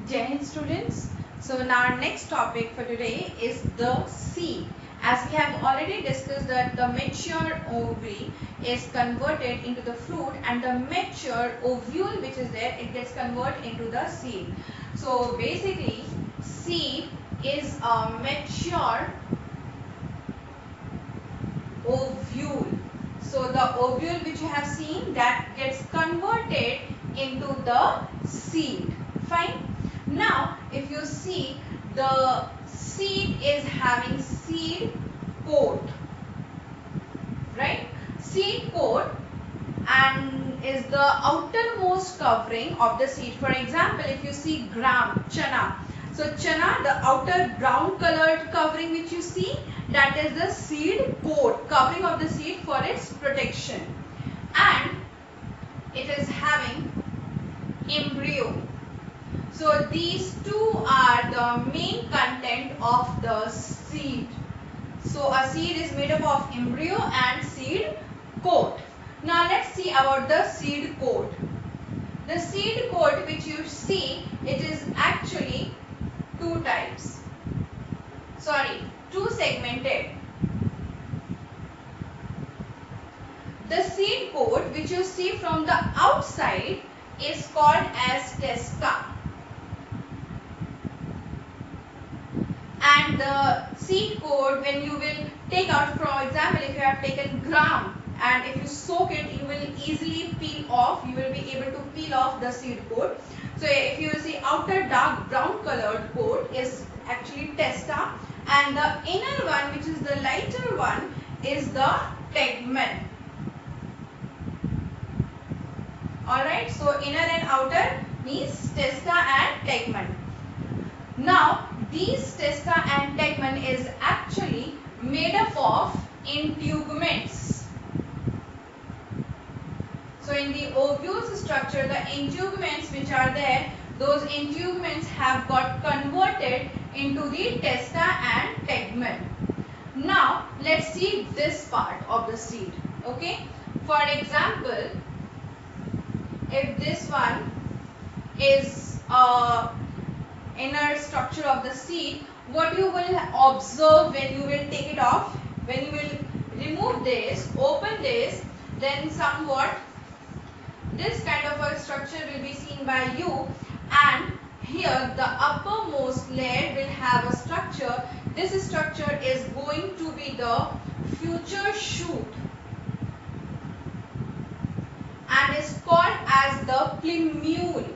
Jai Hind students. So now our next topic for today is the seed. As we have already discussed that the mature ovary is converted into the fruit and the mature ovule which is there, it gets converted into the seed. So basically seed is a mature ovule. So the ovule which you have seen, that gets converted into the seed. Fine. Now if you see, the seed is having seed coat, right? Seed coat and is the outermost covering of the seed. For example, if you see gram, chana. So chana, the outer brown colored covering which you see, that is the seed coat, covering of the seed for its protection. And it is having embryo. So these two are the main content of the seed. So a seed is made up of embryo and seed coat. Now let's see about the seed coat. The seed coat which you see, it is actually two segmented. The seed coat which you see from the outside is called as testa. And the seed coat, when you will take out, for example, if you have taken gram and if you soak it, you will easily peel off. You will be able to peel off the seed coat. So if you see, outer dark brown colored coat is actually testa, and the inner one, which is the lighter one, is the tegmen. Alright, so inner and outer means testa and tegmen. Now these testa and tegmen is actually made up of integuments. So in the ovule's structure, the integuments which are there, those integuments have got converted into the testa and tegmen. Now let's see this part of the seed. Okay, for example, if this one is inner structure of the seed, what you will observe when you will take it off, when you will remove this, open this, then somewhat this kind of a structure will be seen by you, and here the uppermost layer will have a structure. This structure is going to be the future shoot and is called as the plumule.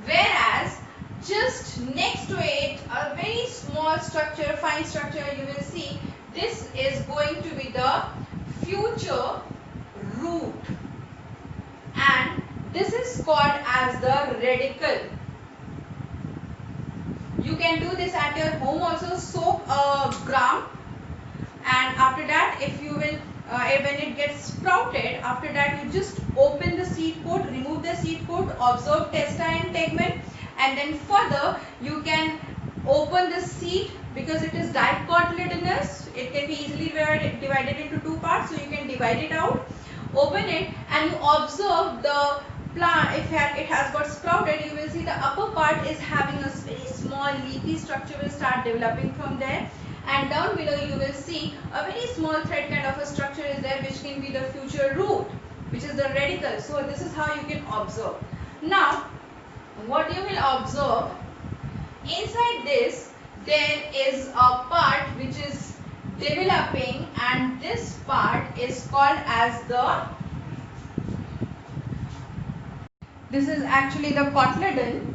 Whereas just next to it, a very small structure, fine structure, you will see, this is going to be the future root, and this is called as the radicle. You can do this at your home also. Soak a gram, and after that, if you will when it gets sprouted, after that you just open the seed coat, remove the seed coat, observe testa and tegmen, and then further you can open the seed, because it is dicotyledonous, it can be easily divided into two parts, so you can divide it out, open it, and you observe the plant. If it has got sprouted, you will see the upper part is having a very small leafy structure will start developing from there, and down below you will see a very small thread kind of a structure is there, which can be the future root, which is the radicle. So this is how you can observe. Now what you will observe, inside this there is a part which is developing, and this part is called as this is actually the cotyledon.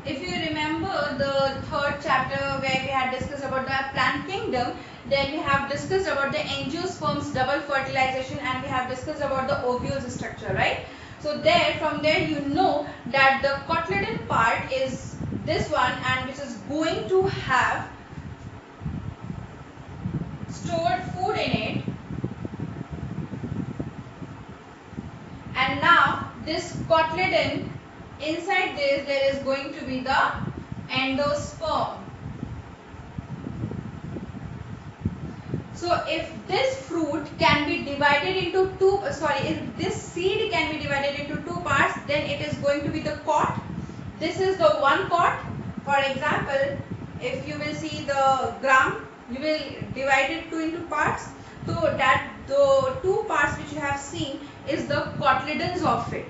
If you remember the third chapter where we had discussed about the plant kingdom, then we have discussed about the angiosperms double fertilization, and we have discussed about the ovules structure, right? So from there you know that the cotyledon part is this one, and which is going to have stored food in it, and now this cotyledon, inside this there is going to be the endosperm. So if this fruit can be divided into two, if this seed can be divided into two parts, then it is going to be the cot. This is the one cot. For example, if you will see the gram, you will divide it into parts. So that the two parts which you have seen is the cotyledons of it.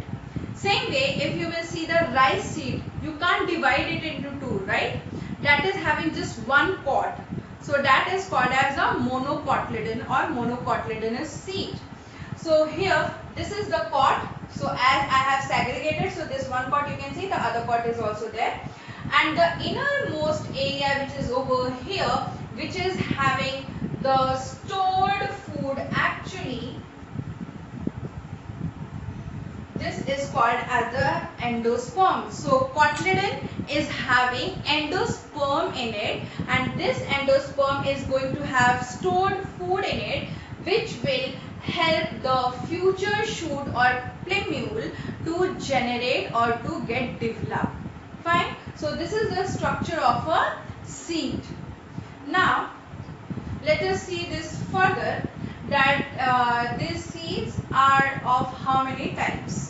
Same way, if you will see the rice seed, you can't divide it into two, right? That is having just one cot. So that is called as a monocotyledon or monocotyledonous seed. So here, this is the cot. So as I have segregated, so this one cot you can see, the other cot is also there. And the innermost area which is over here, which is having the stored food, actually this is called as the endosperm. So cotyledon is having endosperm in it, and this endosperm is going to have stored food in it, which will help the future shoot or plumule to generate or to get developed. Fine. So this is the structure of a seed. Now let us see this further, that these seeds are of how many types.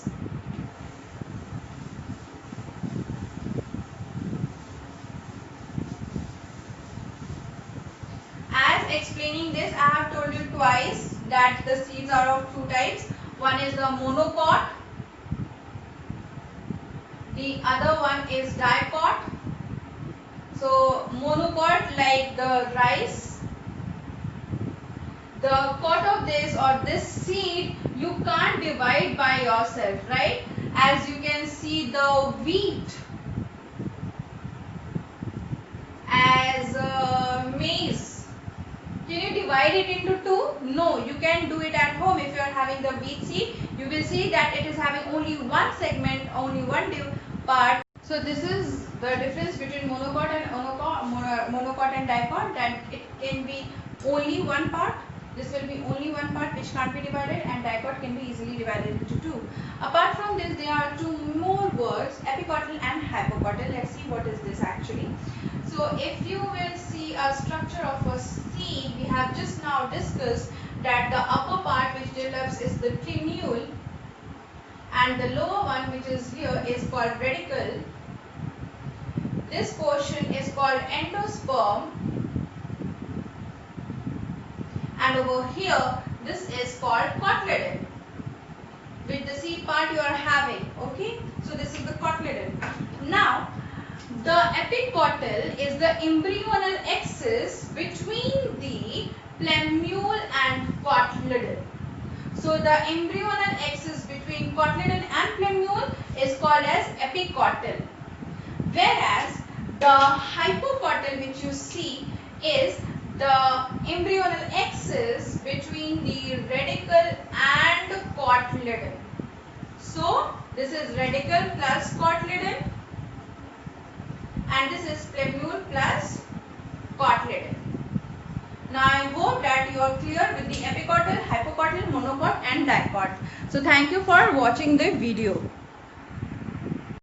As explaining this, I have told you twice that the seeds are of two types. One is the monocot, the other one is dicot. So monocot, like the rice, the cot of this or this seed you can't divide by yourself, right? As you can see the wheat, as maize, can you divide it into two? No, you can do it at home. If you are having the wheat seed, you will see that it is having only one segment, only one part. So this is the difference between monocot and monocot and dicot, that it can be only one part. This will be only one part which can't be divided, and dicot can be easily divided into two. Apart from this, there are two more words, epicotyl and hypocotyl. Let's see what is this actually. So if you will see a structure of a seed, we have just now discussed that the upper part which develops is the plumule, and the lower one which is here is called radicle. This portion is called endosperm, and over here this is called cotyledon, with the seed part you are having. Okay, so this is the cotyledon. Now the epicotyl is the embryonal axis between the plumule and cotyledon. So the embryonal axis between cotyledon and plumule is called as epicotyl, whereas the hypocotyl which you see is the embryonal axis between the radicle and cotyledon. So this is radicle plus cotyledon, and this is plumule plus cotyledon. Now I hope that you are clear with the epicotyl, hypocotyl, monocot and dicot. So thank you for watching the video.